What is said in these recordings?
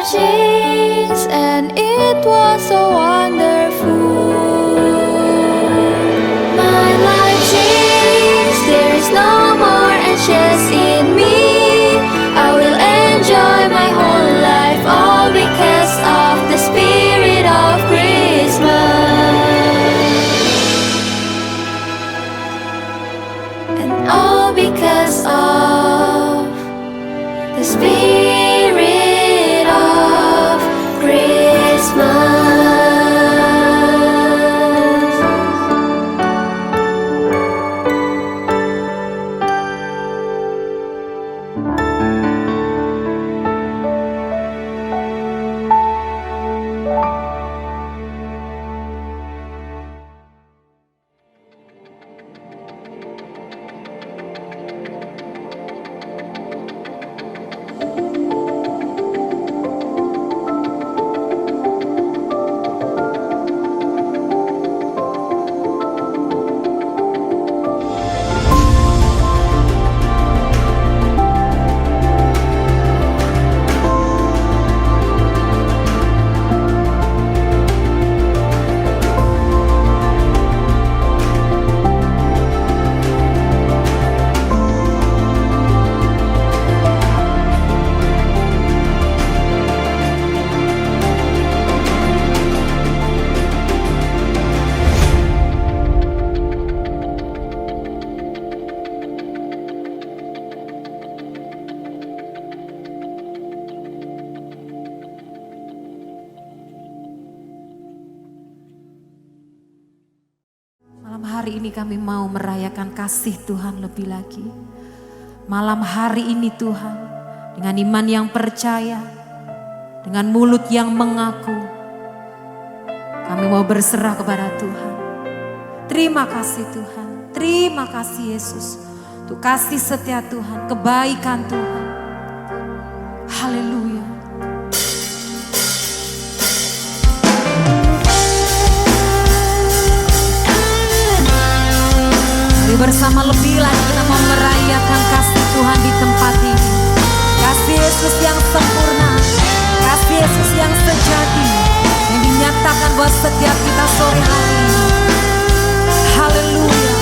changed, and it was so wonderful. My life changed, there is no more anxious in me. I will enjoy my whole life, all because of the spirit of Christmas. And all because of the spirit of Christmas. Hari ini kami mau merayakan kasih Tuhan lebih lagi. Malam hari ini Tuhan, dengan iman yang percaya, dengan mulut yang mengaku, kami mau berserah kepada Tuhan. Terima kasih Tuhan, terima kasih Yesus, untuk kasih setia Tuhan, kebaikan Tuhan. Haleluya. Bersama lebih lagi kita mau merayakan kasih Tuhan di tempat ini. Kasih Yesus yang sempurna, kasih Yesus yang sejati, yang dinyatakan buat setiap kita sore hari ini. Haleluya.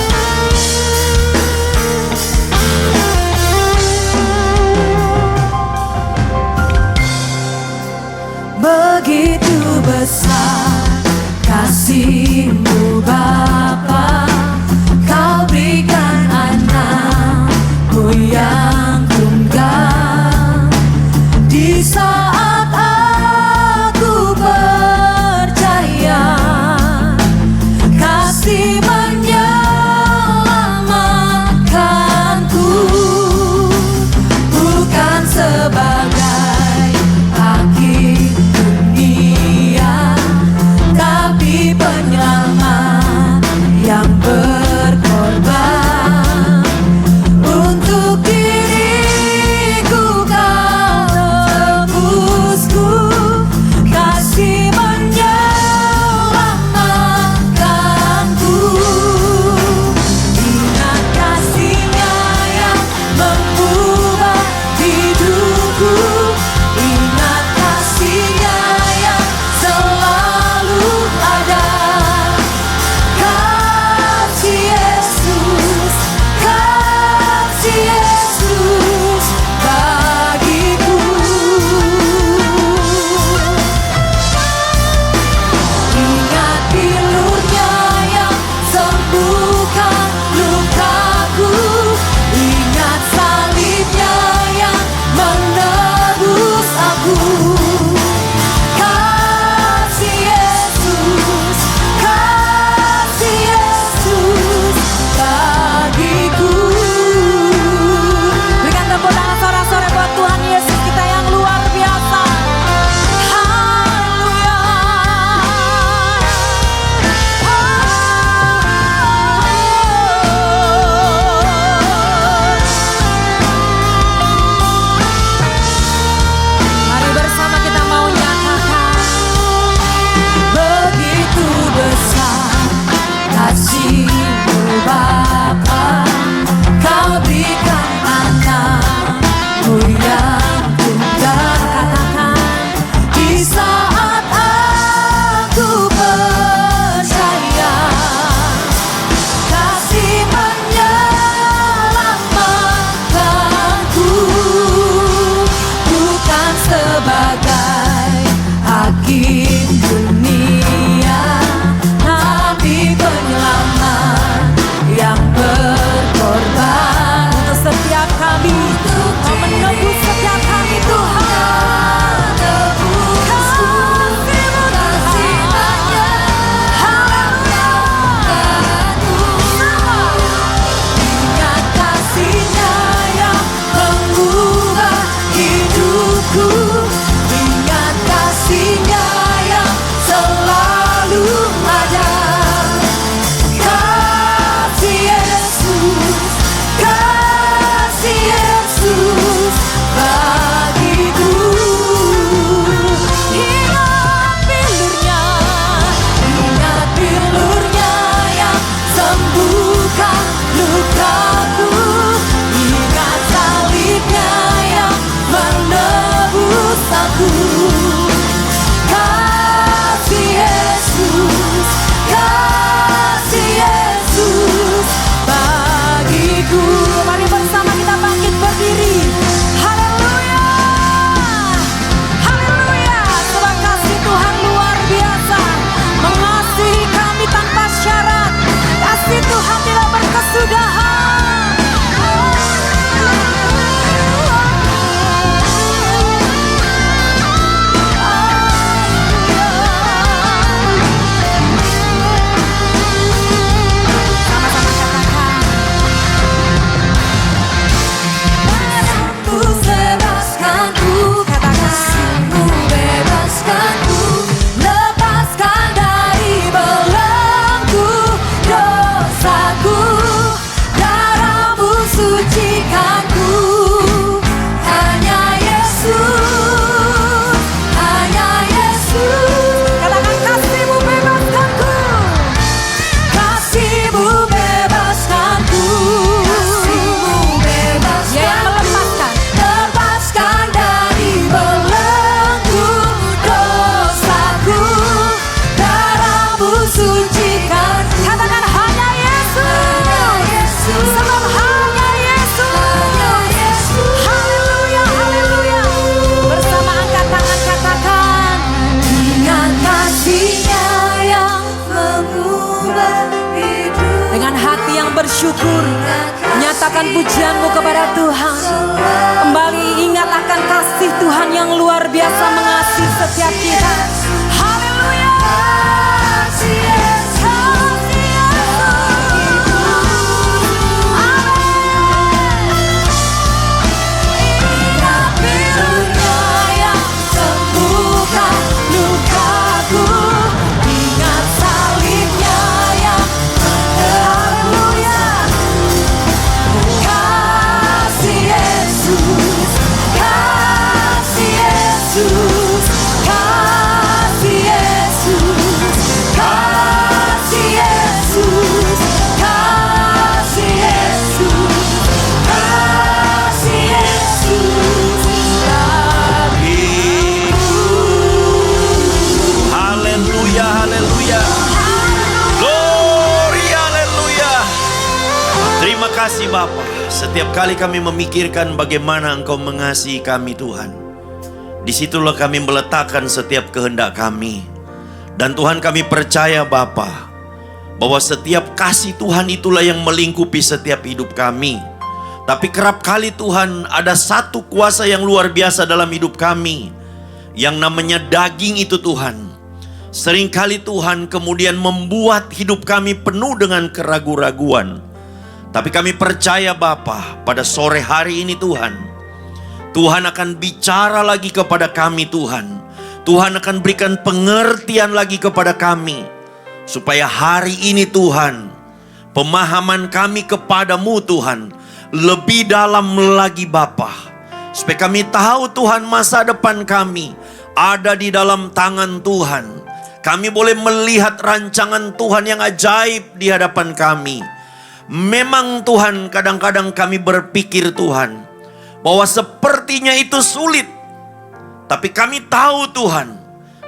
Begitu besar kasih-Mu Bapa, Kau berikan anak-Mu yang tunggal. Di saat aku percaya, kasih menyelamatkanku, bukan sebagai akhir dunia, tapi penyelamat yang berkorban. Untuk diriku Kau tebus. bagi dunia Nabi penyelamat yang berkorban untuk setiap kami, kau menebus setiap kami Tuhan. Ingat kasih-Nya yang selalu ada. Kasih Yesus, kasih Yesus bagiku. Ingat bilur-Nya yang sembuhkan lukaku. Ingat salib-Nya yang menebus aku. Kasih Yesus, kasih Yesus bagiku. Mari bersama kita bangkit berdiri. Haleluya, haleluya. Sebab kasih Tuhan luar biasa, mengasihi kami tanpa syarat. Kasih Tuhan tidak berkesudahan. Bersyukur, nyatakan pujianmu kepada Tuhan. Kembali ingat akan kasih Tuhan yang luar biasa mengasihi setiap kita. Haleluya. Ingat bilur-Nya yang sembuhkan lukaku. Ingat salib-Nya yang Terima kasih Bapa. Setiap kali kami memikirkan bagaimana Engkau mengasihi kami Tuhan, disitulah kami meletakkan setiap kehendak kami. Dan Tuhan, kami percaya Bapa, bahwa setiap kasih Tuhan itulah yang melingkupi setiap hidup kami. Tapi kerap kali Tuhan, ada satu kuasa yang luar biasa dalam hidup kami, yang namanya daging itu Tuhan. Seringkali Tuhan kemudian membuat hidup kami penuh dengan keraguan-raguan. Tapi kami percaya Bapa, pada sore hari ini Tuhan, Tuhan akan bicara lagi kepada kami Tuhan. Tuhan akan berikan pengertian lagi kepada kami. Supaya hari ini Tuhan, pemahaman kami kepadamu Tuhan, lebih dalam lagi Bapa. Supaya kami tahu Tuhan, masa depan kami ada di dalam tangan Tuhan. Kami boleh melihat rancangan Tuhan yang ajaib di hadapan kami. Memang Tuhan, kadang-kadang kami berpikir Tuhan, bahwa sepertinya itu sulit. Tapi kami tahu Tuhan,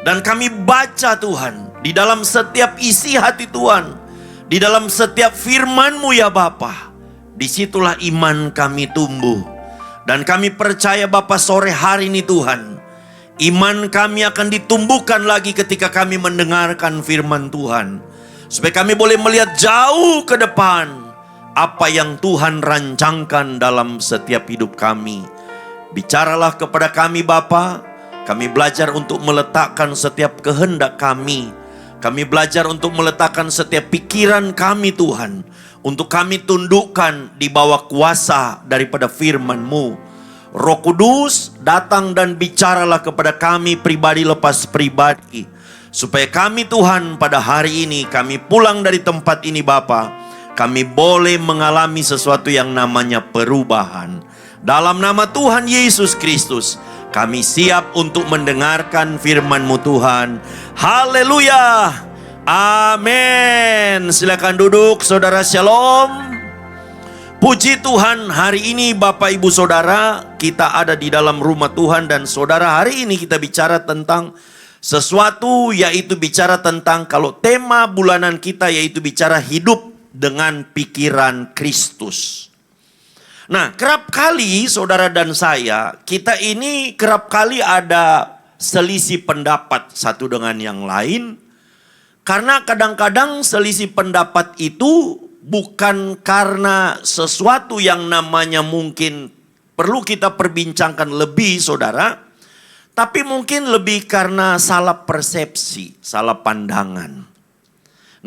dan kami baca Tuhan, di dalam setiap isi hati Tuhan, di dalam setiap firman-Mu ya Bapa, disitulah iman kami tumbuh. Dan kami percaya Bapa, sore hari ini Tuhan, Iman kami akan ditumbuhkan lagi ketika kami mendengarkan firman Tuhan. Supaya kami boleh melihat jauh ke depan apa yang Tuhan rancangkan dalam setiap hidup kami. Bicaralah kepada kami Bapa. Kami belajar untuk meletakkan setiap kehendak kami. Kami belajar untuk meletakkan setiap pikiran kami Tuhan. Untuk kami tundukkan di bawah kuasa daripada firman-Mu. Roh Kudus datang dan bicaralah kepada kami pribadi lepas pribadi. Supaya kami Tuhan pada hari ini, kami pulang dari tempat ini Bapa, kami boleh mengalami sesuatu yang namanya perubahan. Dalam nama Tuhan Yesus Kristus, kami siap untuk mendengarkan firman-Mu Tuhan. Haleluya. Amin. Silakan duduk saudara, shalom. Puji Tuhan, hari ini Bapak Ibu Saudara, kita ada di dalam rumah Tuhan. Dan saudara, hari ini kita bicara tentang sesuatu, yaitu bicara tentang, kalau tema bulanan kita yaitu bicara hidup dengan pikiran Kristus. Nah, kerap kali saudara dan saya, kita ini kerap kali ada selisih pendapat satu dengan yang lain. Karena kadang-kadang selisih pendapat itu bukan karena sesuatu yang namanya mungkin perlu kita perbincangkan lebih saudara. Tapi mungkin lebih karena salah persepsi, salah pandangan.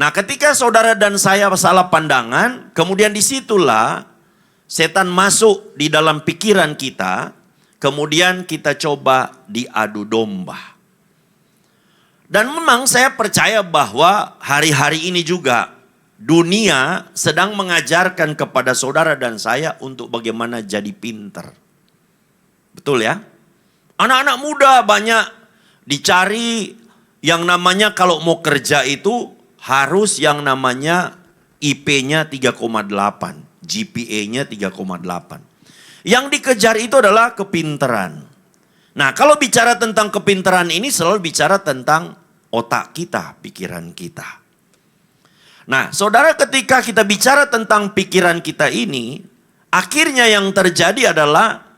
Nah, ketika saudara dan saya salah pandangan, kemudian disitulah setan masuk di dalam pikiran kita. Kemudian kita coba diadu domba. Dan memang saya percaya bahwa hari-hari ini juga dunia sedang mengajarkan kepada saudara dan saya untuk bagaimana jadi pinter. Betul ya? Anak-anak muda banyak dicari yang namanya kalau mau kerja itu harus yang namanya IP-nya 3,8, GPA-nya 3,8. Yang dikejar itu adalah kepinteran. Nah, kalau bicara tentang kepinteran ini selalu bicara tentang otak kita, pikiran kita. Nah, saudara, ketika kita bicara tentang pikiran kita ini, akhirnya yang terjadi adalah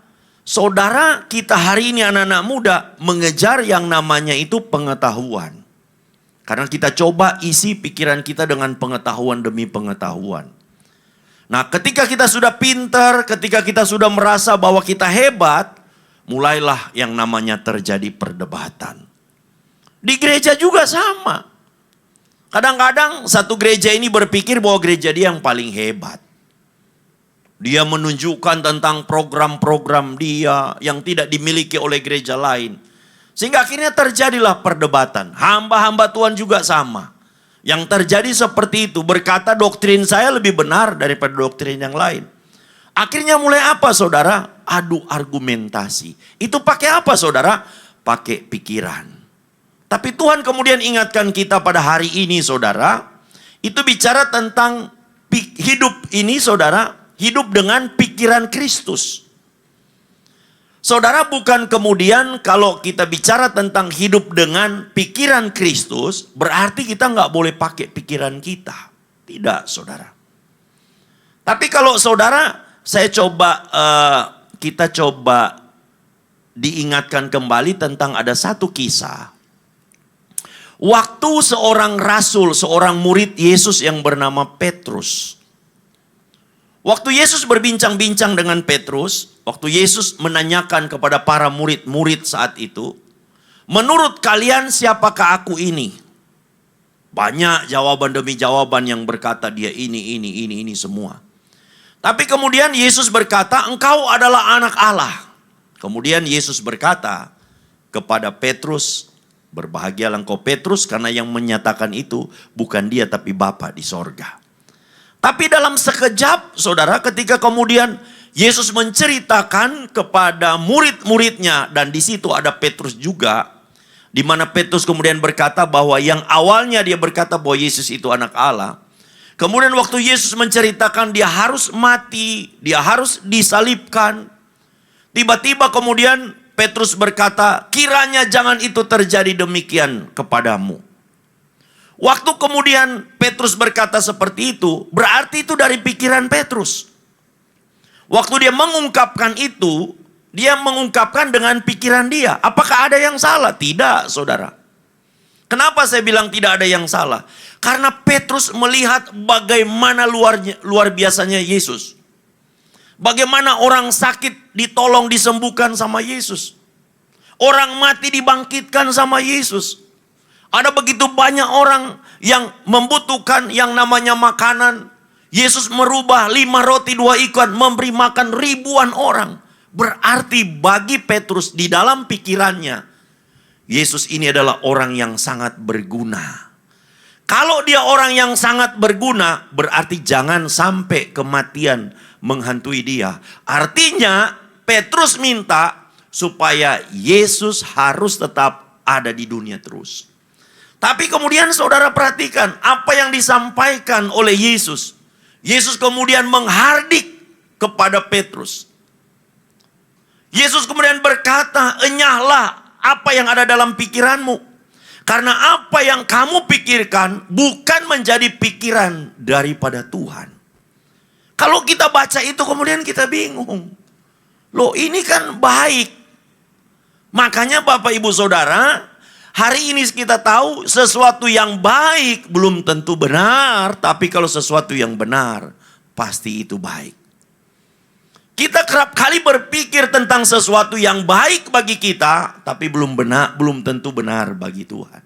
saudara kita hari ini anak-anak muda mengejar yang namanya itu pengetahuan. Karena kita coba isi pikiran kita dengan pengetahuan demi pengetahuan. Nah, ketika kita sudah pintar, ketika kita sudah merasa bahwa kita hebat, mulailah yang namanya terjadi perdebatan. Di gereja juga sama. Kadang-kadang satu gereja ini berpikir bahwa gereja dia yang paling hebat. Dia menunjukkan tentang program-program dia yang tidak dimiliki oleh gereja lain. Sehingga akhirnya terjadilah perdebatan. Hamba-hamba Tuhan juga sama. Yang terjadi seperti itu, berkata doktrin saya lebih benar daripada doktrin yang lain. Akhirnya mulai apa saudara? Adu argumentasi. Itu pakai apa saudara? Pakai pikiran. Tapi Tuhan kemudian ingatkan kita pada hari ini saudara, itu bicara tentang hidup ini saudara, hidup dengan pikiran Kristus. Saudara, bukan kemudian kalau kita bicara tentang hidup dengan pikiran Kristus, berarti kita nggak boleh pakai pikiran kita. Tidak saudara. Tapi kalau saudara, kita coba diingatkan kembali tentang ada satu kisah. Waktu seorang rasul, seorang murid Yesus yang bernama Petrus. Waktu Yesus berbincang-bincang dengan Petrus, waktu Yesus menanyakan kepada para murid-murid saat itu, menurut kalian siapakah aku ini? Banyak jawaban demi jawaban yang berkata dia ini semua. Tapi kemudian Yesus berkata, engkau adalah anak Allah. Kemudian Yesus berkata kepada Petrus, berbahagialah engkau Petrus, karena yang menyatakan itu bukan dia tapi Bapa di sorga. Tapi dalam sekejap saudara, ketika kemudian Yesus menceritakan kepada murid-muridnya, dan di situ ada Petrus juga, di mana Petrus kemudian berkata bahwa yang awalnya dia berkata bahwa Yesus itu anak Allah. Kemudian waktu Yesus menceritakan dia harus mati, dia harus disalibkan. Tiba-tiba kemudian Petrus berkata, kiranya jangan itu terjadi demikian kepadamu. Waktu kemudian Petrus berkata seperti itu, berarti itu dari pikiran Petrus. Waktu dia mengungkapkan itu, Dia mengungkapkan dengan pikiran dia. Apakah ada yang salah? Tidak, saudara. Kenapa saya bilang tidak ada yang salah? Karena Petrus melihat bagaimana luar biasanya Yesus. Bagaimana orang sakit ditolong disembuhkan sama Yesus. Orang mati dibangkitkan sama Yesus. Ada begitu banyak orang yang membutuhkan yang namanya makanan. Yesus merubah 5 roti 2 ikan memberi makan ribuan orang. Berarti bagi Petrus di dalam pikirannya, Yesus ini adalah orang yang sangat berguna. Kalau dia orang yang sangat berguna, berarti jangan sampai kematian menghantui dia. Artinya Petrus minta supaya Yesus harus tetap ada di dunia terus. Tapi kemudian saudara perhatikan apa yang disampaikan oleh Yesus. Yesus kemudian menghardik kepada Petrus. Yesus kemudian berkata, enyahlah apa yang ada dalam pikiranmu. Karena apa yang kamu pikirkan bukan menjadi pikiran daripada Tuhan. Kalau kita baca itu kemudian kita bingung. Loh ini kan baik. Makanya Bapak Ibu Saudara, hari ini kita tahu sesuatu yang baik belum tentu benar. Tapi kalau sesuatu yang benar, pasti itu baik. Kita kerap kali berpikir tentang sesuatu yang baik bagi kita, tapi belum tentu benar bagi Tuhan.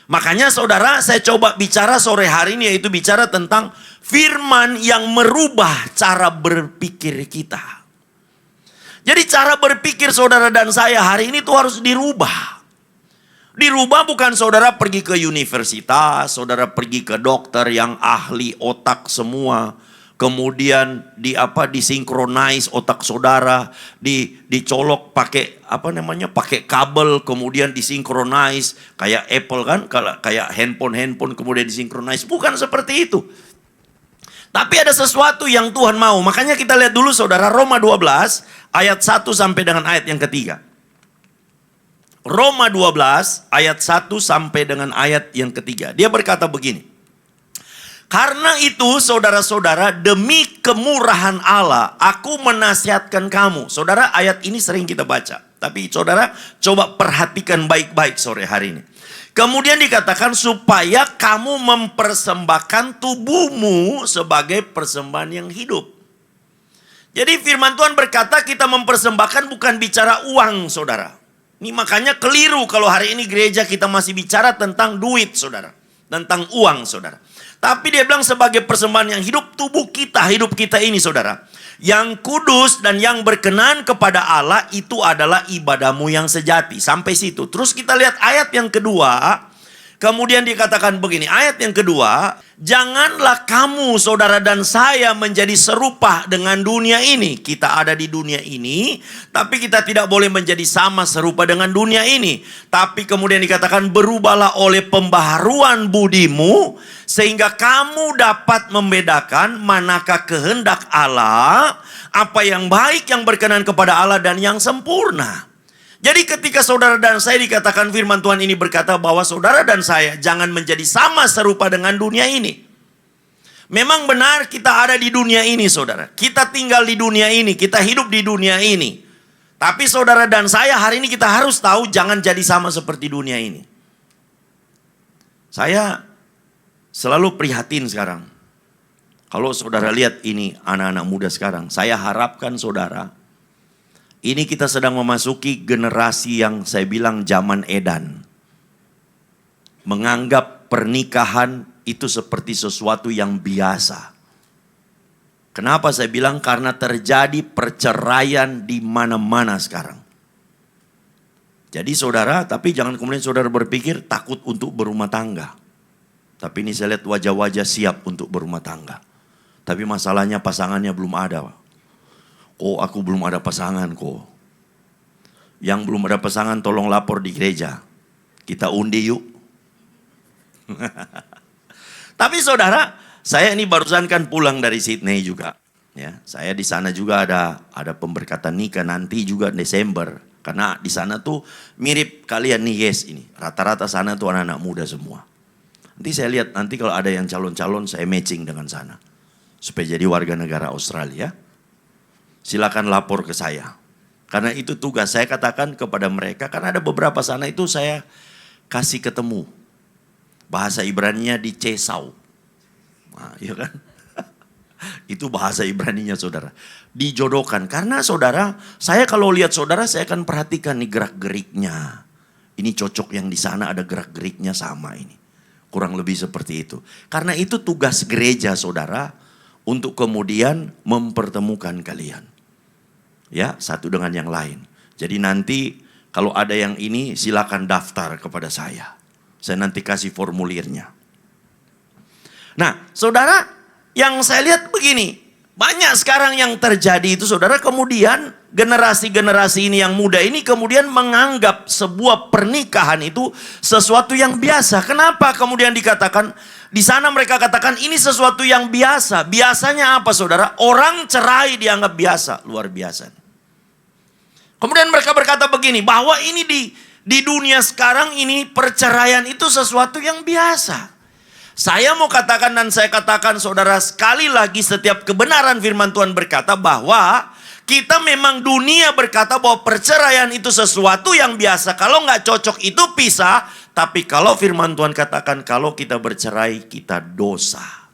Makanya saudara, saya coba bicara sore hari ini, yaitu bicara tentang firman yang merubah cara berpikir kita. Jadi cara berpikir saudara dan saya hari ini tuh harus dirubah. Dirubah bukan saudara pergi ke universitas, saudara pergi ke dokter yang ahli otak semua. Kemudian disinkronize otak saudara, dicolok pakai pakai kabel, kemudian disinkronize kayak Apple kan, kayak handphone kemudian disinkronize. Bukan seperti itu. Tapi ada sesuatu yang Tuhan mau. Makanya kita lihat dulu saudara Roma 12 ayat 1 sampai dengan ayat yang ketiga. Roma 12 ayat 1 sampai dengan ayat yang ketiga. Dia berkata begini. Karena itu saudara-saudara, demi kemurahan Allah aku menasihatkan kamu. Saudara, ayat ini sering kita baca. Tapi saudara coba perhatikan baik-baik sore hari ini. Kemudian dikatakan supaya kamu mempersembahkan tubuhmu sebagai persembahan yang hidup. Jadi firman Tuhan berkata kita mempersembahkan bukan bicara uang saudara. Ini makanya keliru kalau hari ini gereja kita masih bicara tentang duit saudara. Tentang uang saudara. Tapi dia bilang sebagai persembahan yang hidup, tubuh kita, hidup kita ini saudara. Yang kudus dan yang berkenan kepada Allah itu adalah ibadahmu yang sejati. Sampai situ. Terus kita lihat ayat yang kedua. Kemudian dikatakan begini, ayat yang kedua. Janganlah kamu saudara dan saya menjadi serupa dengan dunia ini. Kita ada di dunia ini. Tapi kita tidak boleh menjadi sama serupa dengan dunia ini. Tapi kemudian dikatakan berubahlah oleh pembaharuan budimu. Sehingga kamu dapat membedakan manakah kehendak Allah. Apa yang baik, yang berkenan kepada Allah dan yang sempurna. Jadi ketika saudara dan saya dikatakan firman Tuhan ini berkata bahwa saudara dan saya jangan menjadi sama serupa dengan dunia ini. Memang benar kita ada di dunia ini saudara. Kita tinggal di dunia ini, kita hidup di dunia ini. Tapi saudara dan saya hari ini kita harus tahu jangan jadi sama seperti dunia ini. Saya selalu prihatin sekarang. Kalau saudara lihat ini anak-anak muda sekarang, saya harapkan saudara, ini kita sedang memasuki generasi yang saya bilang zaman edan. Menganggap pernikahan itu seperti sesuatu yang biasa. Kenapa saya bilang? Karena terjadi perceraian di mana-mana sekarang. Jadi saudara, tapi jangan kemudian saudara berpikir takut untuk berumah tangga. Tapi ini saya lihat wajah-wajah siap untuk berumah tangga. Tapi masalahnya pasangannya belum ada. Oh, aku belum ada pasangan kok. Yang belum ada pasangan tolong lapor di gereja. Kita undi yuk. Tapi saudara, saya ini barusan kan pulang dari Sydney juga. Ya, saya di sana juga ada pemberkatan nikah nanti juga Desember. Karena di sana tuh mirip kalian nih yes ini. Rata-rata sana tuh anak-anak muda semua. Nanti saya lihat nanti kalau ada yang calon-calon saya matching dengan sana. Supaya jadi warga negara Australia. Silakan lapor ke saya. Karena itu tugas saya katakan kepada mereka, karena ada beberapa sana itu saya kasih ketemu. Bahasa Ibraninya dicesau. Nah, iya kan? Itu bahasa Ibraninya saudara. Dijodohkan. Karena saudara, saya kalau lihat saudara, saya akan perhatikan nih gerak-geriknya. Ini cocok yang di sana ada gerak-geriknya sama ini. Kurang lebih seperti itu. Karena itu tugas gereja saudara, untuk kemudian mempertemukan kalian. Ya, satu dengan yang lain. Jadi nanti kalau ada yang ini silakan daftar kepada saya. Saya nanti kasih formulirnya. Nah, saudara, yang saya lihat begini. Banyak sekarang yang terjadi itu saudara, kemudian generasi-generasi ini yang muda ini kemudian menganggap sebuah pernikahan itu sesuatu yang biasa. Kenapa kemudian dikatakan, di sana mereka katakan ini sesuatu yang biasa. Biasanya apa saudara? Orang cerai dianggap biasa, luar biasa. Kemudian mereka berkata begini, bahwa ini di dunia sekarang ini perceraian itu sesuatu yang biasa. Saya mau katakan dan saya katakan saudara, sekali lagi setiap kebenaran firman Tuhan berkata bahwa kita memang dunia berkata bahwa perceraian itu sesuatu yang biasa. Kalau nggak cocok itu pisah. Tapi kalau firman Tuhan katakan kalau kita bercerai kita dosa.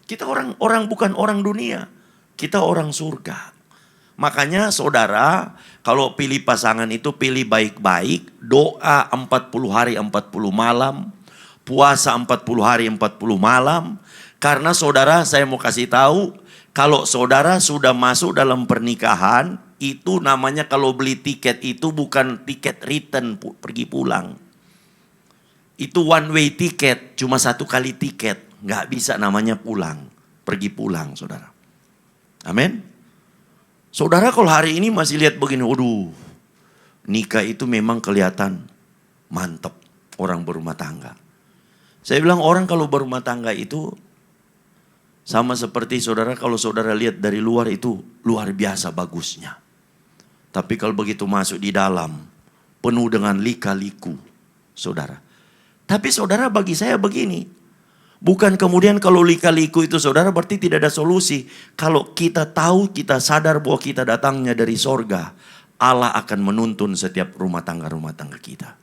Kita orang bukan orang dunia. Kita orang surga. Makanya saudara, kalau pilih pasangan itu pilih baik-baik, doa 40 hari 40 malam, puasa 40 hari 40 malam. Karena saudara, saya mau kasih tahu, kalau saudara sudah masuk dalam pernikahan, itu namanya kalau beli tiket itu bukan tiket return, pergi pulang. Itu one way tiket, cuma satu kali tiket, nggak bisa namanya pulang, pergi pulang saudara. Amin. Saudara kalau hari ini masih lihat begini, waduh, nikah itu memang kelihatan mantap orang berumah tangga. Saya bilang orang kalau berumah tangga itu sama seperti saudara, kalau saudara lihat dari luar itu luar biasa bagusnya. Tapi kalau begitu masuk di dalam, penuh dengan lika-liku saudara. Tapi saudara bagi saya begini, bukan kemudian kalau lika-liku itu saudara berarti tidak ada solusi. Kalau kita tahu, kita sadar bahwa kita datangnya dari sorga, Allah akan menuntun setiap rumah tangga kita.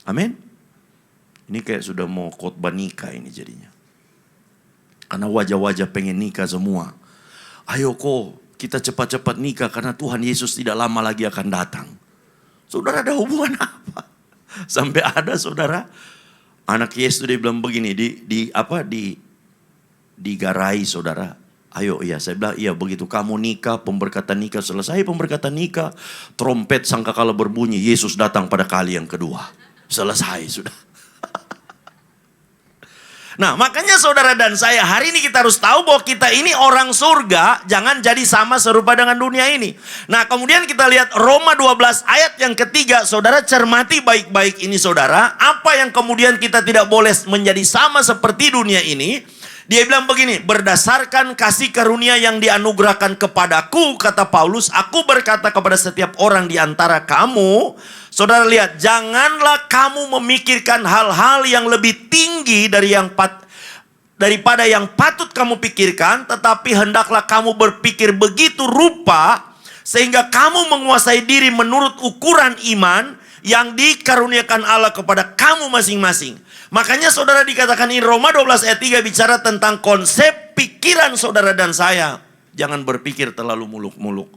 Amin. Ini kayak sudah mau khotbah nikah ini jadinya. Karena wajah-wajah pengen nikah semua. Ayo kok kita cepat-cepat nikah karena Tuhan Yesus tidak lama lagi akan datang. Saudara ada hubungan apa? Sampai ada saudara, anak Yesus dia bilang begini, digarai saudara. Ayo iya, saya bilang iya begitu kamu nikah, pemberkatan nikah selesai, pemberkatan nikah, trompet sangkakala berbunyi, Yesus datang pada kali yang kedua. Selesai sudah. Nah makanya saudara dan saya hari ini kita harus tahu bahwa kita ini orang surga, jangan jadi sama serupa dengan dunia ini. Nah kemudian kita lihat Roma 12 ayat yang ketiga, saudara cermati baik-baik ini saudara. Apa yang kemudian kita tidak boleh menjadi sama seperti dunia ini. Dia bilang begini, berdasarkan kasih karunia yang dianugerahkan kepadaku, kata Paulus, aku berkata kepada setiap orang di antara kamu. Saudara lihat, janganlah kamu memikirkan hal-hal yang lebih tinggi daripada yang patut kamu pikirkan, tetapi hendaklah kamu berpikir begitu rupa, sehingga kamu menguasai diri menurut ukuran iman yang dikaruniakan Allah kepada kamu masing-masing. Makanya saudara dikatakan ini Roma 12 ayat 3 bicara tentang konsep pikiran saudara dan saya. Jangan berpikir terlalu muluk-muluk,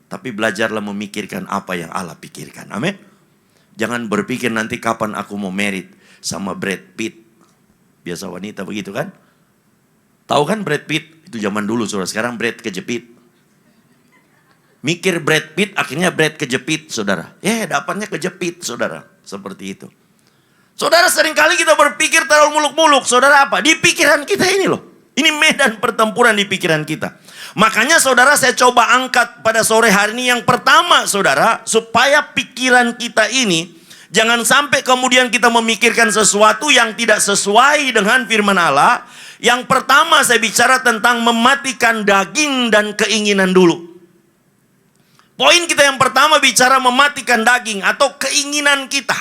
tapi belajarlah memikirkan apa yang Allah pikirkan. Amin. Jangan berpikir nanti kapan aku mau married sama Brad Pitt. Biasa wanita begitu kan? Tahu kan Brad Pitt? Itu zaman dulu saudara. Sekarang Brad kejepit. Mikir Brad Pitt akhirnya Brad kejepit saudara. Dapatnya kejepit saudara. Seperti itu. Saudara seringkali kita berpikir terlalu muluk-muluk. Saudara apa? Di pikiran kita ini loh. Ini medan pertempuran di pikiran kita. Makanya saudara saya coba angkat pada sore hari ini yang pertama saudara. Supaya pikiran kita ini jangan sampai kemudian kita memikirkan sesuatu yang tidak sesuai dengan firman Allah. Yang pertama saya bicara tentang mematikan daging dan keinginan dulu. Poin kita yang pertama bicara mematikan daging atau keinginan kita.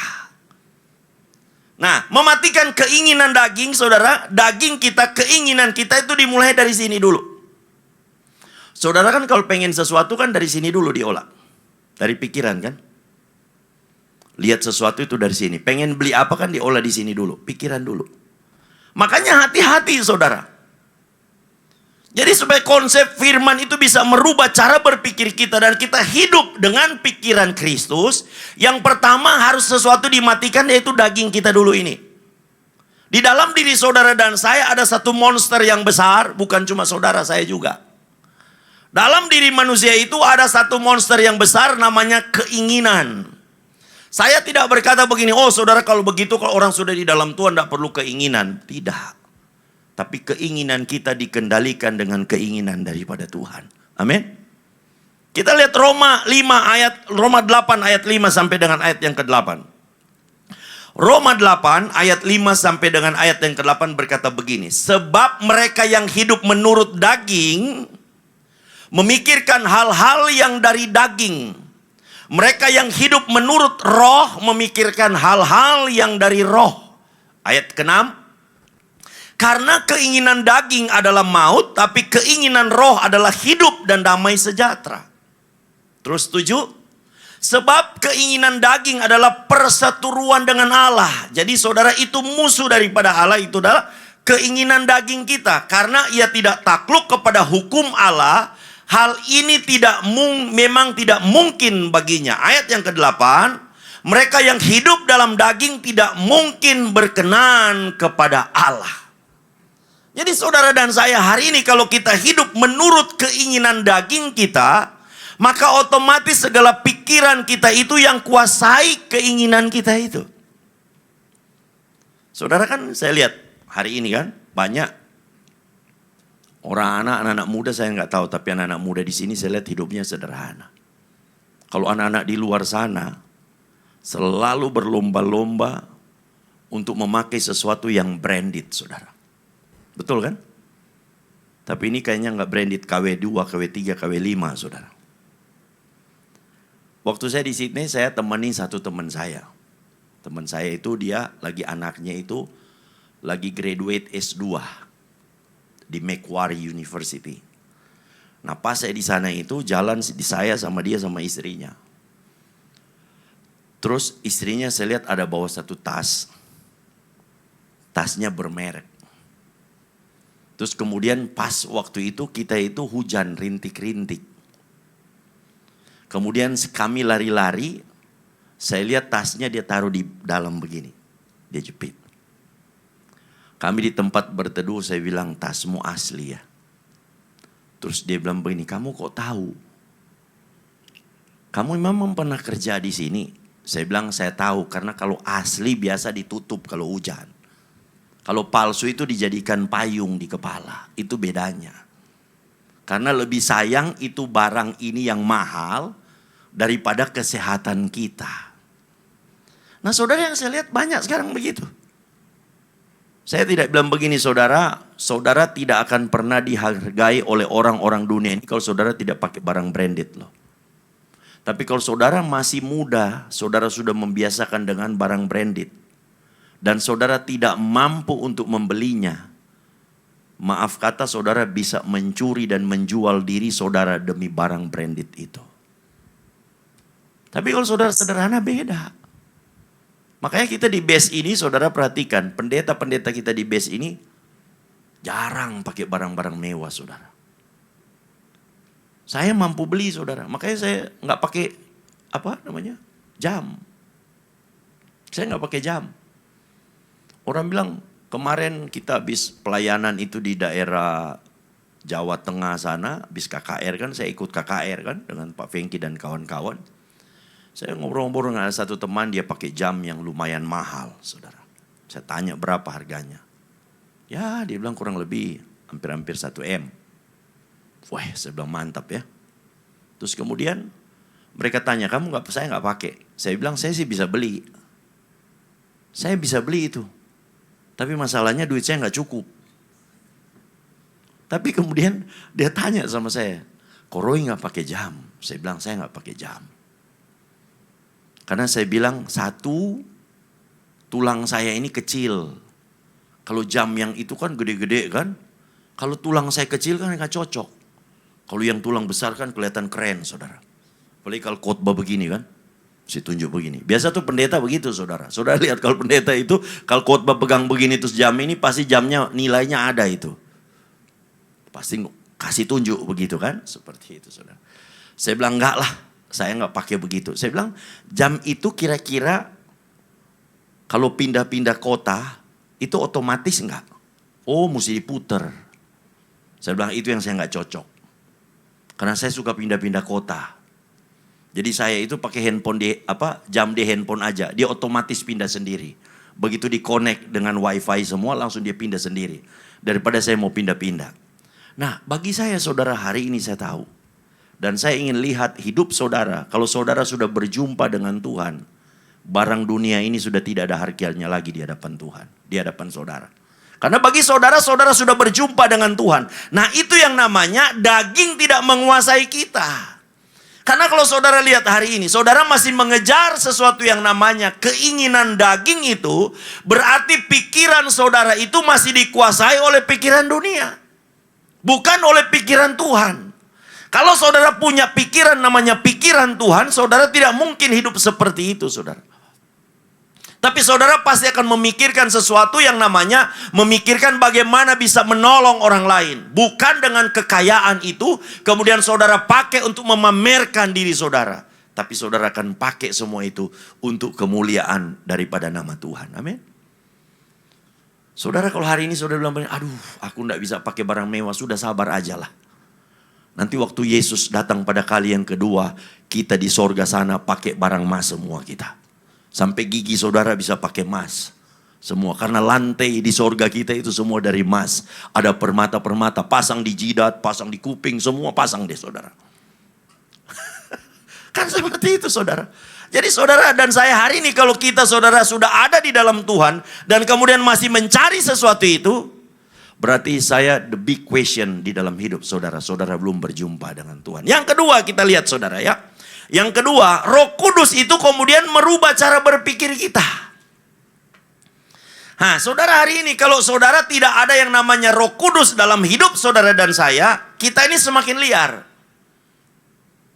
Nah, mematikan keinginan daging, saudara, daging kita, keinginan kita itu dimulai dari sini dulu. Saudara kan kalau pengen sesuatu kan dari sini dulu diolah. Dari pikiran kan? Lihat sesuatu itu dari sini. Pengen beli apa kan diolah di sini dulu. Pikiran dulu. Makanya hati-hati saudara. Jadi supaya konsep firman itu bisa merubah cara berpikir kita dan kita hidup dengan pikiran Kristus. Yang pertama harus sesuatu dimatikan, yaitu daging kita dulu ini. Di dalam diri saudara dan saya ada satu monster yang besar, bukan cuma saudara, saya juga. Dalam diri manusia itu ada satu monster yang besar namanya keinginan. Saya tidak berkata begini, oh saudara kalau begitu kalau orang sudah di dalam Tuhan tidak perlu keinginan. Tidak. Tapi keinginan kita dikendalikan dengan keinginan daripada Tuhan. Amin. Kita lihat Roma 8 ayat 5 sampai dengan ayat yang ke-8. Roma 8 ayat 5 sampai dengan ayat yang ke-8 berkata begini. Sebab mereka yang hidup menurut daging memikirkan hal-hal yang dari daging. Mereka yang hidup menurut roh memikirkan hal-hal yang dari roh. Ayat ke-6. Karena keinginan daging adalah maut, tapi keinginan roh adalah hidup dan damai sejahtera. Terus 7. Sebab keinginan daging adalah perseteruan dengan Allah. Jadi saudara, itu musuh daripada Allah, itu adalah keinginan daging kita. Karena ia tidak takluk kepada hukum Allah, hal ini memang tidak mungkin baginya. Ayat yang ke-8. Mereka yang hidup dalam daging tidak mungkin berkenan kepada Allah. Jadi saudara dan saya hari ini kalau kita hidup menurut keinginan daging kita, maka otomatis segala pikiran kita itu yang kuasai keinginan kita itu. Saudara kan saya lihat hari ini kan banyak orang anak-anak muda, saya nggak tahu, tapi anak-anak muda di sini saya lihat hidupnya sederhana. Kalau anak-anak di luar sana selalu berlomba-lomba untuk memakai sesuatu yang branded, saudara. Betul kan? Tapi ini kayaknya nggak branded KW2, KW3, KW5, saudara. Waktu saya di Sydney, saya temani satu teman saya. Teman saya itu dia anaknya itu lagi graduate S2 di Macquarie University. Nah pas saya di sana itu jalan di saya sama dia sama istrinya. Terus istrinya saya lihat ada bawa satu tas. Tasnya bermerek. Terus kemudian pas waktu itu kita itu hujan rintik-rintik. Kemudian kami lari-lari, saya lihat tasnya dia taruh di dalam begini. Dia jepit. Kami di tempat berteduh, saya bilang tasmu asli ya. Terus dia bilang begini, kamu kok tahu? Kamu memang pernah kerja di sini? Saya bilang saya tahu karena kalau asli biasa ditutup kalau hujan. Kalau palsu itu dijadikan payung di kepala. Itu bedanya. Karena lebih sayang itu barang ini yang mahal daripada kesehatan kita. Nah saudara yang saya lihat banyak sekarang begitu. Saya tidak bilang begini saudara. Saudara tidak akan pernah dihargai oleh orang-orang dunia ini kalau saudara tidak pakai barang branded loh. Tapi kalau saudara masih muda, saudara sudah membiasakan dengan barang branded. Dan saudara tidak mampu untuk membelinya, maaf kata saudara bisa mencuri dan menjual diri saudara demi barang branded itu. Tapi kalau saudara sederhana beda. Makanya kita di base ini saudara perhatikan, pendeta-pendeta kita di base ini jarang pakai barang-barang mewah saudara. Saya mampu beli saudara, makanya saya nggak pakai jam. Saya nggak pakai jam. Orang bilang kemarin kita habis pelayanan itu di daerah Jawa Tengah sana, habis KKR kan, saya ikut KKR kan dengan Pak Fengki dan kawan-kawan. Saya ngobrol-ngobrol dengan satu teman, dia pakai jam yang lumayan mahal, saudara. Saya tanya berapa harganya. Ya dia bilang kurang lebih hampir-hampir 1 M. Wah saya bilang mantap ya. Terus kemudian mereka tanya, saya nggak pakai. Saya bilang saya sih bisa beli. Saya bisa beli itu. Tapi masalahnya duit saya nggak cukup. Tapi kemudian dia tanya sama saya, kok Roy nggak pakai jam? Saya bilang saya nggak pakai jam. Karena saya bilang satu, tulang saya ini kecil. Kalau jam yang itu kan gede-gede kan. Kalau tulang saya kecil kan nggak cocok. Kalau yang tulang besar kan kelihatan keren saudara. Apalagi kalau khotbah begini kan. Si tunjuk begini. Biasa tuh pendeta begitu saudara. Saudara lihat kalau pendeta itu, kalau khotbah pegang begini terus jam ini pasti jamnya nilainya ada itu. Pasti kasih tunjuk begitu kan. Seperti itu saudara. Saya bilang enggak lah. Saya enggak pakai begitu. Saya bilang jam itu kira-kira kalau pindah-pindah kota itu otomatis enggak? Oh mesti diputer. Saya bilang itu yang saya enggak cocok. Karena saya suka pindah-pindah kota. Jadi saya itu pakai handphone jam di handphone aja. Dia otomatis pindah sendiri. Begitu di-connect dengan wifi semua langsung dia pindah sendiri. Daripada saya mau pindah-pindah. Nah bagi saya saudara hari ini saya tahu. Dan saya ingin lihat hidup saudara. Kalau saudara sudah berjumpa dengan Tuhan. Barang dunia ini sudah tidak ada harganya lagi di hadapan Tuhan. Di hadapan saudara. Karena bagi saudara, saudara sudah berjumpa dengan Tuhan. Nah itu yang namanya daging tidak menguasai kita. Karena kalau saudara lihat hari ini, saudara masih mengejar sesuatu yang namanya keinginan daging itu, berarti pikiran saudara itu masih dikuasai oleh pikiran dunia. Bukan oleh pikiran Tuhan. Kalau saudara punya pikiran namanya pikiran Tuhan, saudara tidak mungkin hidup seperti itu saudara. Tapi saudara pasti akan memikirkan sesuatu yang namanya memikirkan bagaimana bisa menolong orang lain. Bukan dengan kekayaan itu kemudian saudara pakai untuk memamerkan diri saudara. Tapi saudara akan pakai semua itu untuk kemuliaan daripada nama Tuhan. Amin. Saudara kalau hari ini saudara bilang, aduh aku tidak bisa pakai barang mewah, sudah sabar aja lah. Nanti waktu Yesus datang pada kali yang kedua, kita di sorga sana pakai barang emas semua kita. Sampai gigi saudara bisa pakai emas. Semua. Karena lantai di sorga kita itu semua dari emas. Ada permata-permata. Pasang di jidat, pasang di kuping. Semua pasang deh saudara. Kan seperti itu saudara. Jadi saudara dan saya hari ini kalau kita saudara sudah ada di dalam Tuhan. Dan kemudian masih mencari sesuatu itu. Berarti saya the big question di dalam hidup saudara. Saudara belum berjumpa dengan Tuhan. Yang kedua kita lihat saudara ya. Yang kedua, Roh Kudus itu kemudian merubah cara berpikir kita. Nah, saudara hari ini kalau saudara tidak ada yang namanya Roh Kudus dalam hidup saudara dan saya, kita ini semakin liar.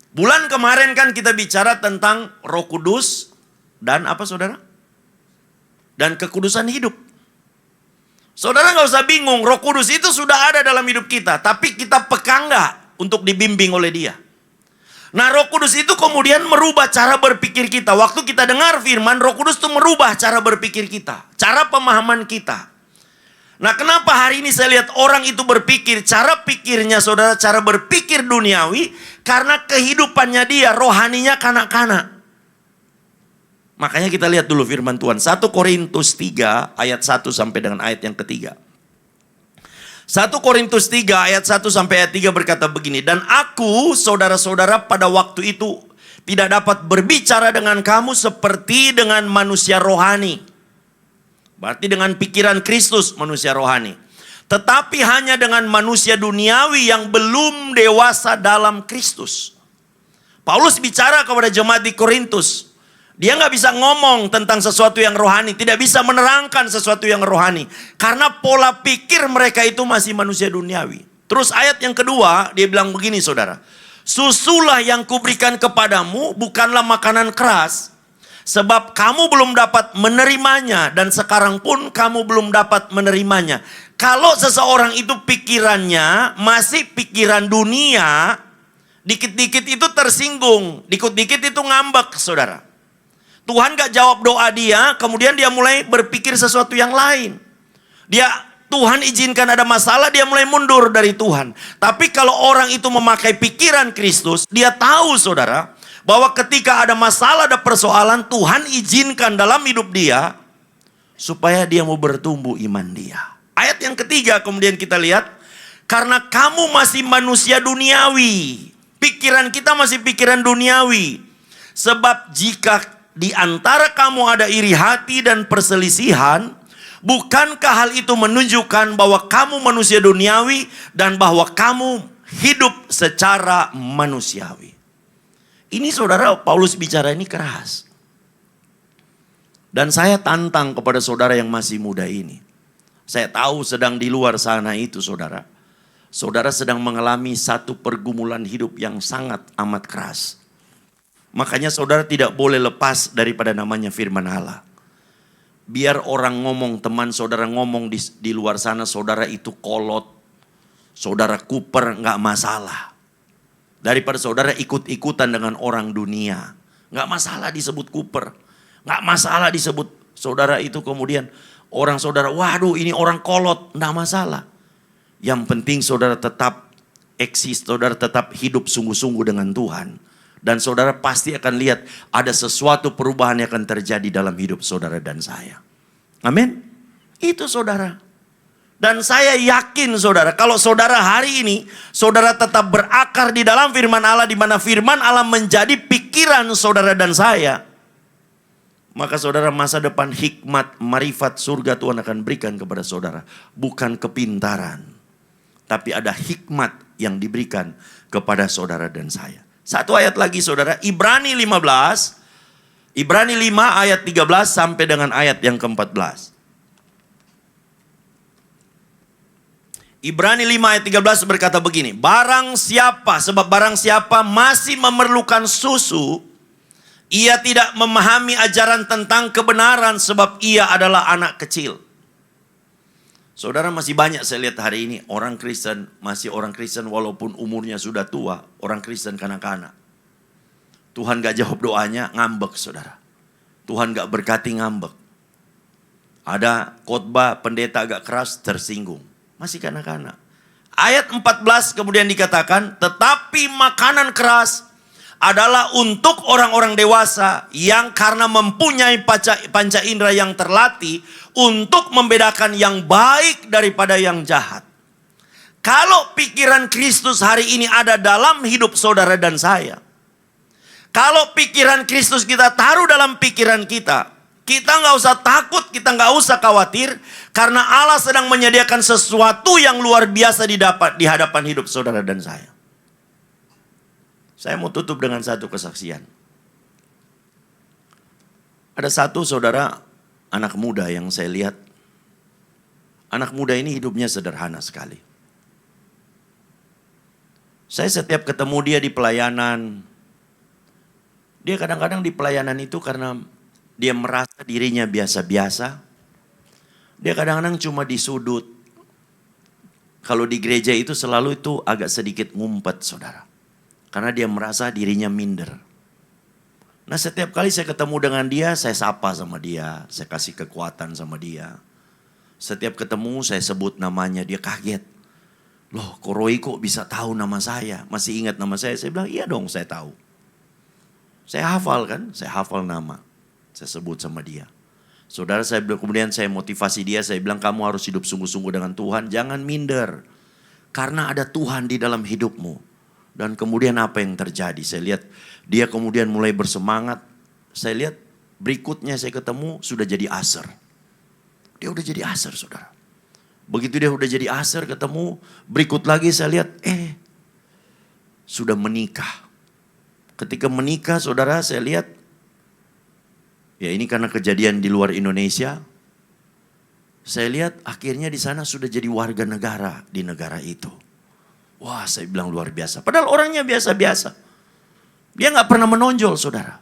Bulan kemarin kan kita bicara tentang Roh Kudus dan apa saudara? Dan kekudusan hidup. Saudara nggak usah bingung, Roh Kudus itu sudah ada dalam hidup kita, tapi kita peka nggak untuk dibimbing oleh Dia? Nah Roh Kudus itu kemudian merubah cara berpikir kita. Waktu kita dengar firman, Roh Kudus itu merubah cara berpikir kita. Cara pemahaman kita. Nah kenapa hari ini saya lihat orang itu berpikir, cara pikirnya saudara, cara berpikir duniawi. Karena kehidupannya dia, rohaninya kanak-kanak. Makanya kita lihat dulu firman Tuhan. 1 Korintus 3 ayat 1 sampai dengan ayat yang ketiga. 1 Korintus 3 ayat 1 sampai ayat 3 berkata begini. Dan aku saudara-saudara pada waktu itu tidak dapat berbicara dengan kamu seperti dengan manusia rohani. Berarti dengan pikiran Kristus manusia rohani. Tetapi hanya dengan manusia duniawi yang belum dewasa dalam Kristus. Paulus bicara kepada jemaat di Korintus. Dia nggak bisa ngomong tentang sesuatu yang rohani. Tidak bisa menerangkan sesuatu yang rohani. Karena pola pikir mereka itu masih manusia duniawi. Terus ayat yang kedua dia bilang begini saudara. Susulah yang kuberikan kepadamu bukanlah makanan keras. Sebab kamu belum dapat menerimanya. Dan sekarang pun kamu belum dapat menerimanya. Kalau seseorang itu pikirannya masih pikiran dunia. Dikit-dikit itu tersinggung. Dikit-dikit itu ngambek saudara. Tuhan gak jawab doa dia, kemudian dia mulai berpikir sesuatu yang lain. Tuhan izinkan ada masalah, dia mulai mundur dari Tuhan. Tapi kalau orang itu memakai pikiran Kristus, dia tahu saudara, bahwa ketika ada masalah, ada persoalan, Tuhan izinkan dalam hidup dia, supaya dia mau bertumbuh iman dia. Ayat yang ketiga kemudian kita lihat, karena kamu masih manusia duniawi. Pikiran kita masih pikiran duniawi. Sebab jika di antara kamu ada iri hati dan perselisihan, bukankah hal itu menunjukkan bahwa kamu manusia duniawi dan bahwa kamu hidup secara manusiawi? Ini saudara Paulus bicara ini keras. Dan saya tantang kepada saudara yang masih muda ini. Saya tahu sedang di luar sana itu saudara. Saudara sedang mengalami satu pergumulan hidup yang sangat amat keras. Makanya saudara tidak boleh lepas daripada namanya firman Allah. Biar orang ngomong, teman saudara ngomong di luar sana, saudara itu kolot, saudara kuper, nggak masalah. Daripada saudara ikut-ikutan dengan orang dunia. Nggak masalah disebut kuper. Nggak masalah disebut saudara itu kemudian orang saudara, waduh ini orang kolot, nggak masalah. Yang penting saudara tetap eksis, saudara tetap hidup sungguh-sungguh dengan Tuhan. Dan saudara pasti akan lihat ada sesuatu perubahan yang akan terjadi dalam hidup saudara dan saya. Amin. Itu saudara. Dan saya yakin saudara, kalau saudara hari ini, saudara tetap berakar di dalam firman Allah, di mana firman Allah menjadi pikiran saudara dan saya. Maka saudara masa depan hikmat, marifat surga Tuhan akan berikan kepada saudara. Bukan kepintaran. Tapi ada hikmat yang diberikan kepada saudara dan saya. Satu ayat lagi saudara, Ibrani 15. Ibrani 5 ayat 13 sampai dengan ayat yang ke-14. Ibrani 5 ayat 13 berkata begini. Barang siapa masih memerlukan susu, ia tidak memahami ajaran tentang kebenaran sebab ia adalah anak kecil. Saudara, masih banyak saya lihat hari ini orang Kristen, masih orang Kristen walaupun umurnya sudah tua, orang Kristen kanak-kanak. Tuhan gak jawab doanya, ngambek saudara. Tuhan gak berkati, ngambek. Ada khotbah pendeta agak keras, tersinggung. Masih kanak-kanak. Ayat 14 kemudian dikatakan, tetapi makanan keras adalah untuk orang-orang dewasa yang karena mempunyai panca indera yang terlatih untuk membedakan yang baik daripada yang jahat. Kalau pikiran Kristus hari ini ada dalam hidup saudara dan saya, kalau pikiran Kristus kita taruh dalam pikiran kita, kita nggak usah takut, kita nggak usah khawatir, karena Allah sedang menyediakan sesuatu yang luar biasa di hadapan hidup saudara dan saya. Saya mau tutup dengan satu kesaksian. Ada satu saudara, anak muda yang saya lihat. Anak muda ini hidupnya sederhana sekali. Saya setiap ketemu dia di pelayanan. Dia kadang-kadang di pelayanan itu karena dia merasa dirinya biasa-biasa. Dia kadang-kadang cuma di sudut. Kalau di gereja itu selalu itu agak sedikit ngumpet saudara. Karena dia merasa dirinya minder. Nah setiap kali saya ketemu dengan dia, saya sapa sama dia. Saya kasih kekuatan sama dia. Setiap ketemu saya sebut namanya, dia kaget. Loh kok Roy kok bisa tahu nama saya? Masih ingat nama saya? Saya bilang iya dong saya tahu. Saya hafal kan, saya hafal nama. Saya sebut sama dia. Saudara saya bilang, kemudian saya motivasi dia, saya bilang kamu harus hidup sungguh-sungguh dengan Tuhan. Jangan minder. Karena ada Tuhan di dalam hidupmu. Dan kemudian apa yang terjadi? Saya lihat dia kemudian mulai bersemangat. Saya lihat berikutnya saya ketemu sudah jadi aser. Dia udah jadi aser saudara. Begitu dia udah jadi aser ketemu. Berikut lagi saya lihat sudah menikah. Ketika menikah saudara saya lihat. Ya ini karena kejadian di luar Indonesia. Saya lihat akhirnya di sana sudah jadi warga negara di negara itu. Wah saya bilang luar biasa. Padahal orangnya biasa-biasa. Dia gak pernah menonjol saudara.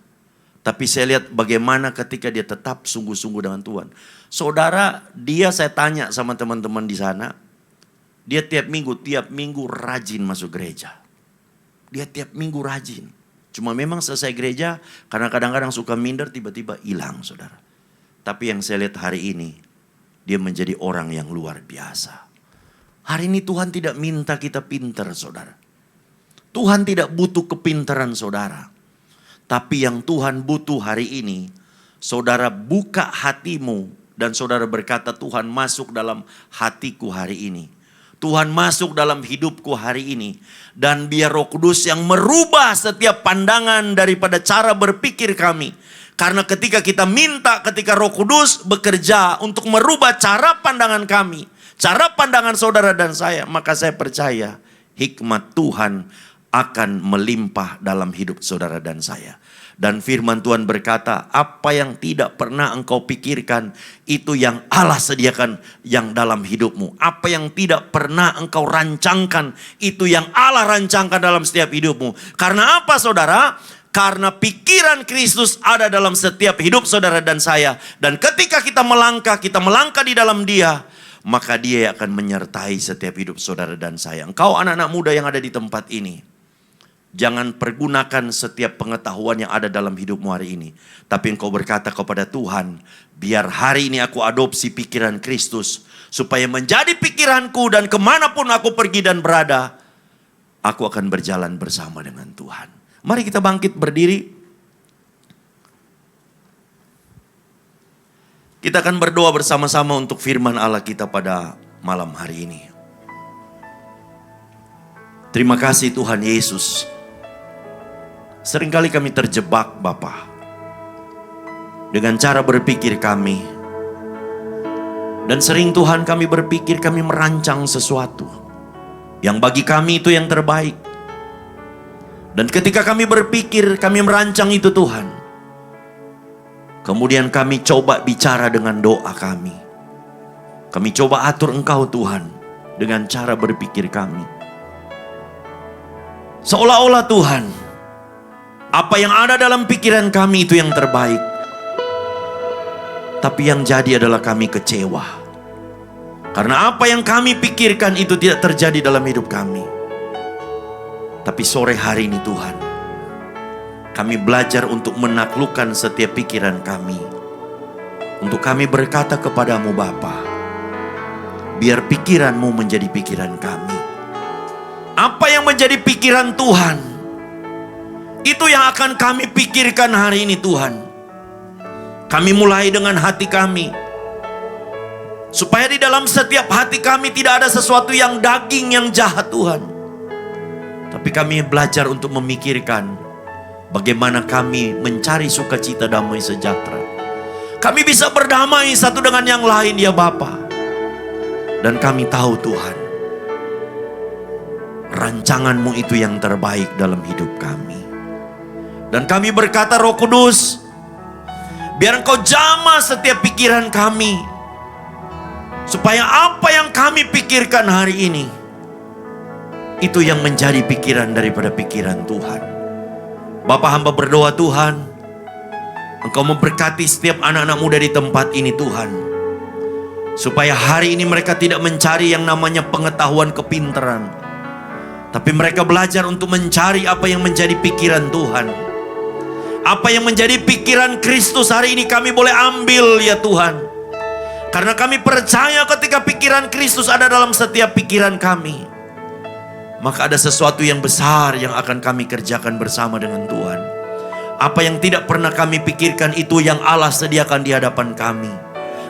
Tapi saya lihat bagaimana ketika dia tetap sungguh-sungguh dengan Tuhan. Saudara dia saya tanya sama teman-teman di sana. Dia tiap minggu rajin masuk gereja. Dia tiap minggu rajin. Cuma memang selesai gereja karena kadang-kadang suka minder tiba-tiba hilang saudara. Tapi yang saya lihat hari ini. Dia menjadi orang yang luar biasa. Hari ini Tuhan tidak minta kita pintar saudara. Tuhan tidak butuh kepintaran saudara. Tapi yang Tuhan butuh hari ini, saudara buka hatimu dan saudara berkata Tuhan masuk dalam hatiku hari ini. Tuhan masuk dalam hidupku hari ini. Dan biar Roh Kudus yang merubah setiap pandangan daripada cara berpikir kami. Karena ketika kita minta, ketika Roh Kudus bekerja untuk merubah cara pandangan kami. Cara pandangan saudara dan saya, maka saya percaya hikmat Tuhan akan melimpah dalam hidup saudara dan saya. Dan firman Tuhan berkata, apa yang tidak pernah engkau pikirkan, itu yang Allah sediakan yang dalam hidupmu. Apa yang tidak pernah engkau rancangkan, itu yang Allah rancangkan dalam setiap hidupmu. Karena apa saudara? Karena pikiran Kristus ada dalam setiap hidup saudara dan saya. Dan ketika kita melangkah di dalam Dia, maka Dia akan menyertai setiap hidup saudara dan saya. Engkau anak-anak muda yang ada di tempat ini, jangan pergunakan setiap pengetahuan yang ada dalam hidupmu hari ini. Tapi engkau berkata kepada Tuhan, biar hari ini aku adopsi pikiran Kristus, supaya menjadi pikiranku, dan kemanapun aku pergi dan berada, aku akan berjalan bersama dengan Tuhan. Mari kita bangkit berdiri. Kita akan berdoa bersama-sama untuk firman Allah kita pada malam hari ini. Terima kasih Tuhan Yesus. Seringkali kami terjebak Bapa dengan cara berpikir kami. Dan sering Tuhan kami berpikir kami merancang sesuatu yang bagi kami itu yang terbaik. Dan ketika kami berpikir kami merancang itu Tuhan, kemudian kami coba bicara dengan doa kami. Kami coba atur Engkau Tuhan dengan cara berpikir kami. Seolah-olah Tuhan, apa yang ada dalam pikiran kami itu yang terbaik. Tapi yang jadi adalah kami kecewa. Karena apa yang kami pikirkan itu tidak terjadi dalam hidup kami. Tapi sore hari ini Tuhan, kami belajar untuk menaklukkan setiap pikiran kami. Untuk kami berkata kepadamu Bapa, biar pikiranmu menjadi pikiran kami. Apa yang menjadi pikiran Tuhan, itu yang akan kami pikirkan hari ini Tuhan. Kami mulai dengan hati kami. Supaya di dalam setiap hati kami tidak ada sesuatu yang daging yang jahat Tuhan. Tapi kami belajar untuk memikirkan bagaimana kami mencari sukacita damai sejahtera. Kami bisa berdamai satu dengan yang lain ya Bapa. Dan kami tahu Tuhan, rancangan-Mu itu yang terbaik dalam hidup kami. Dan kami berkata Roh Kudus, biar Engkau jamah setiap pikiran kami. Supaya apa yang kami pikirkan hari ini, itu yang menjadi pikiran daripada pikiran Tuhan. Bapa hamba berdoa Tuhan, Engkau memberkati setiap anak-anak muda di tempat ini Tuhan. Supaya hari ini mereka tidak mencari yang namanya pengetahuan kepintaran. Tapi mereka belajar untuk mencari apa yang menjadi pikiran Tuhan. Apa yang menjadi pikiran Kristus hari ini kami boleh ambil ya Tuhan. Karena kami percaya ketika pikiran Kristus ada dalam setiap pikiran kami, maka ada sesuatu yang besar yang akan kami kerjakan bersama dengan Tuhan. Apa yang tidak pernah kami pikirkan itu yang Allah sediakan di hadapan kami.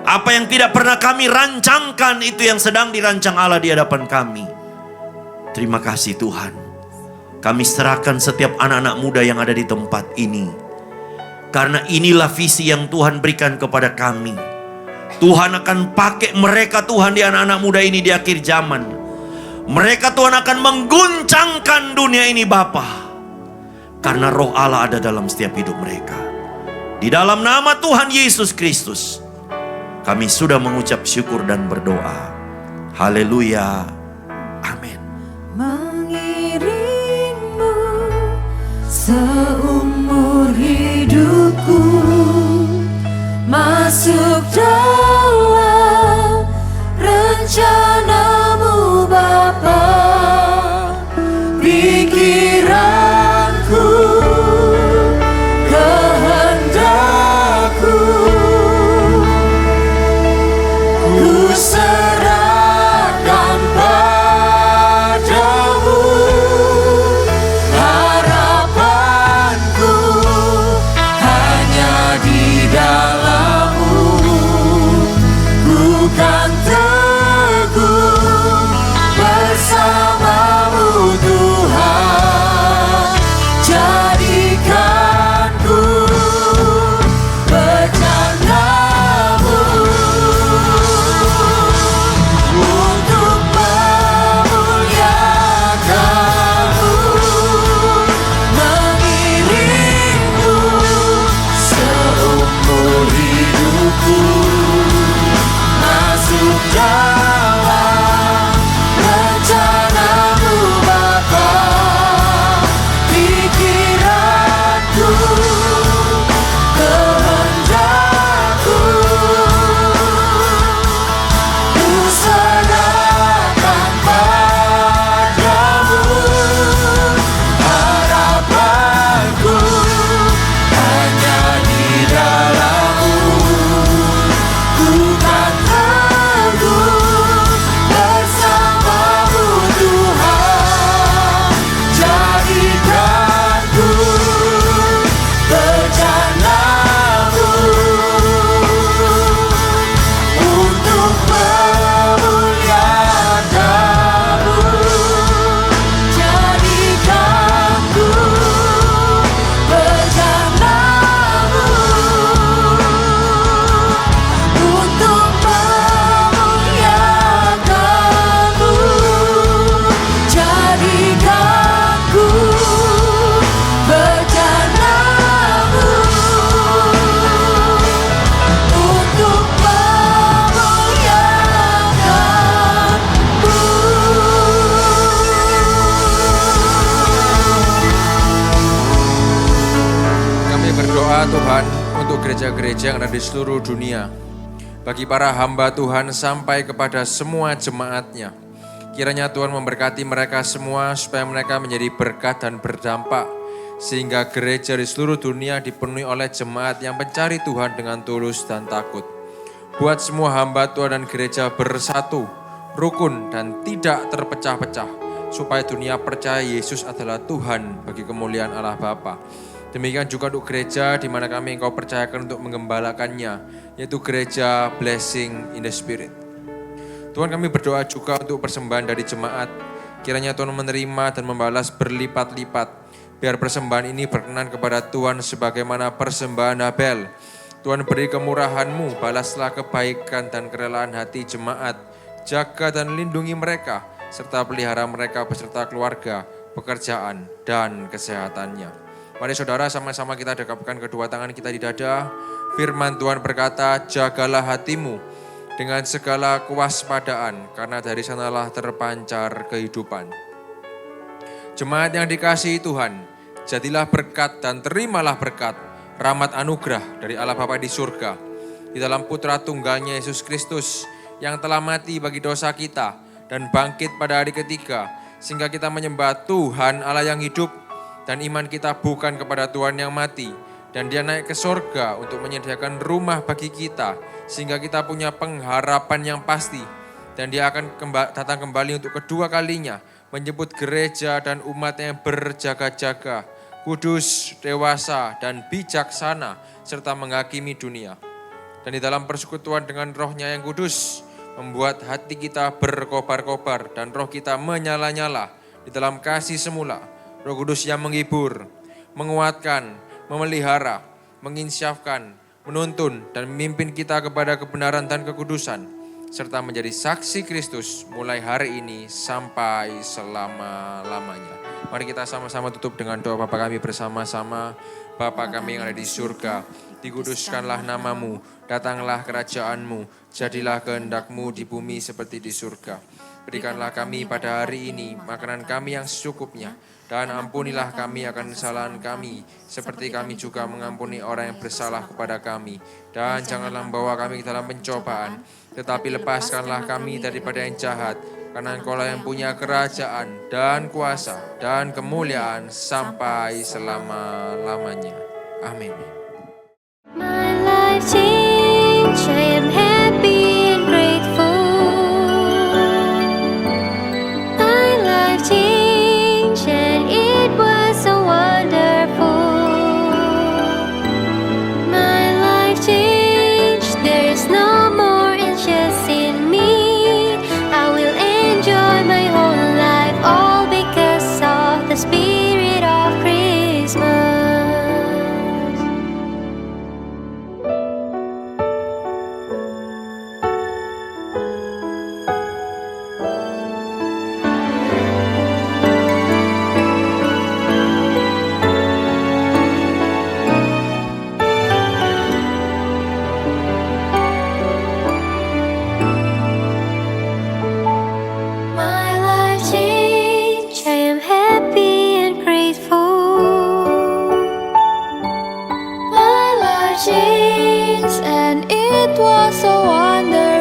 Apa yang tidak pernah kami rancangkan itu yang sedang dirancang Allah di hadapan kami. Terima kasih Tuhan. Kami serahkan setiap anak-anak muda yang ada di tempat ini. Karena inilah visi yang Tuhan berikan kepada kami. Tuhan akan pakai mereka Tuhan di anak-anak muda ini di akhir zaman. Mereka Tuhan akan mengguncangkan dunia ini Bapa. Karena roh Allah ada dalam setiap hidup mereka. Di dalam nama Tuhan Yesus Kristus, kami sudah mengucap syukur dan berdoa. Haleluya. Amin. Mengiringmu seumur hidupku, masuk dalam rencanamu Bapa. Pikiranku, kehendakku, ku serahkan padamu. Harapanku hanya di dalam-Mu. Ku kan teguh bersama-Mu Tuhan. Jadikan ku bercanda-Mu. gereja-gereja yang ada di seluruh dunia. Bagi para hamba Tuhan sampai kepada semua jemaatnya. Kiranya Tuhan memberkati mereka semua supaya mereka menjadi berkat dan berdampak. Sehingga gereja di seluruh dunia dipenuhi oleh jemaat yang mencari Tuhan dengan tulus dan takut. Buat semua hamba Tuhan dan gereja bersatu, rukun dan tidak terpecah-pecah. Supaya dunia percaya Yesus adalah Tuhan bagi kemuliaan Allah Bapa. Demikian juga untuk gereja di mana kami Engkau percayakan untuk menggembalakannya, yaitu gereja Blessing in the Spirit. Tuhan, kami berdoa juga untuk persembahan dari jemaat. Kiranya Tuhan menerima dan membalas berlipat-lipat. Biar persembahan ini berkenan kepada Tuhan sebagaimana persembahan Habel. Tuhan, beri kemurahan-Mu, balaslah kebaikan dan kerelaan hati jemaat. Jaga dan lindungi mereka, serta pelihara mereka beserta keluarga, pekerjaan, dan kesehatannya. Mari saudara, sama-sama kita dekapkan kedua tangan kita di dada. Firman Tuhan berkata, jagalah hatimu dengan segala kewaspadaan, karena dari sanalah terpancar kehidupan. Jemaat yang dikasihi Tuhan, jadilah berkat dan terimalah berkat, rahmat anugerah dari Allah Bapa di surga, di dalam Putra Tunggalnya Yesus Kristus, yang telah mati bagi dosa kita, dan bangkit pada hari ketiga, sehingga kita menyembah Tuhan Allah yang hidup, dan iman kita bukan kepada Tuhan yang mati, dan Dia naik ke surga untuk menyediakan rumah bagi kita, sehingga kita punya pengharapan yang pasti, dan Dia akan datang kembali untuk kedua kalinya, menyebut gereja dan umat yang berjaga-jaga, kudus, dewasa, dan bijaksana, serta menghakimi dunia. Dan di dalam persekutuan dengan Roh-Nya yang kudus, membuat hati kita berkobar-kobar dan roh kita menyala-nyala di dalam kasih semula. Roh Kudus yang menghibur, menguatkan, memelihara, menginsyafkan, menuntun, dan memimpin kita kepada kebenaran dan kekudusan, serta menjadi saksi Kristus mulai hari ini sampai selama-lamanya. Mari kita sama-sama tutup dengan doa Bapa kami bersama-sama. Bapa kami yang ada di surga, dikuduskanlah namamu, datanglah kerajaanmu, jadilah kehendak-Mu di bumi seperti di surga. Berikanlah kami pada hari ini makanan kami yang secukupnya, dan ampunilah kami akan kesalahan kami, seperti kami juga mengampuni orang yang bersalah kepada kami. Dan janganlah membawa kami ke dalam pencobaan, tetapi lepaskanlah kami daripada yang jahat, karena Engkau-lah yang punya kerajaan dan kuasa dan kemuliaan sampai selama-lamanya. Amin. My life changed, I am happy and grateful. My life changed and it was so wonderful. My life changed, there is no more anxious in me. I will enjoy my whole life, all because of the spirit of Christmas. My life changed, I am happy and grateful. My life changed and it was so wonderful.